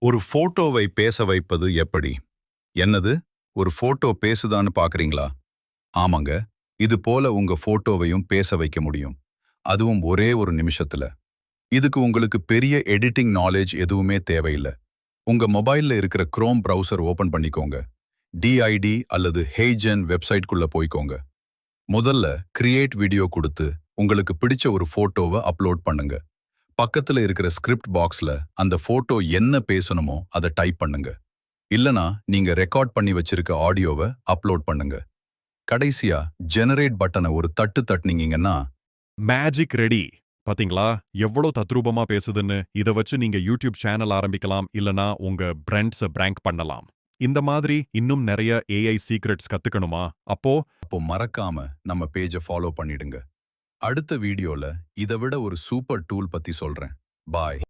ஒரு போட்டோவை பேச வைப்பது எப்படி? என்னது? ஒரு போட்டோ பேசுதான்னு பார்க்கறீங்களா? ஆமாங்க. இது போல உங்க போட்டோவையும் பேச வைக்க முடியும். அதுவும் ஒரே ஒரு நிமிஷத்துல. இதுக்கு உங்களுக்கு பெரிய எடிட்டிங் நாலேஜ் எதுவுமே தேவையில்ல. உங்க மொபைல்ல இருக்கிற குரோம் பிரவுசர் ஓபன் பண்ணிக்கோங்க. டிஐடி அல்லது ஹேஜன் வெப்சைட்குள்ள போய்க்கோங்க. முதல்ல கிரியேட் வீடியோ கொடுத்து உங்களுக்கு பிடிச்ச ஒரு போட்டோவை அப்லோட் பண்ணுங்க. பக்கத்துல இருக்கிற ஸ்கிரிப்ட் பாக்ஸ்ல அந்த போட்டோ என்ன பேசணுமோ அதை டைப் பண்ணுங்க. இல்லனா நீங்க ரெக்கார்ட் பண்ணி வச்சிருக்க ஆடியோவை அப்லோட் பண்ணுங்க. கடைசியா ஜெனரேட் பட்டனை ஒரு தட்டு தட்டுனீங்கன்னா மேஜிக் ரெடி. பாத்தீங்களா? எவ்வளோ தத்ரூபமா பேசுதுன்னு. இத வச்சு நீங்க யூடியூப் சேனல் ஆரம்பிக்கலாம், இல்லனா உங்க பிராண்ட்ஸ பிராங்க் பண்ணலாம். இந்த மாதிரி இன்னும் நெறைய ஏஐ சீக்ரெட்ஸ் கத்துக்கணுமா? அப்போ மறக்காம நம்ம பேஜை ஃபாலோ பண்ணிடுங்க. அடுத்த வீடியோல இதை விட ஒரு சூப்பர் டூல் பத்தி சொல்றேன். பாய்.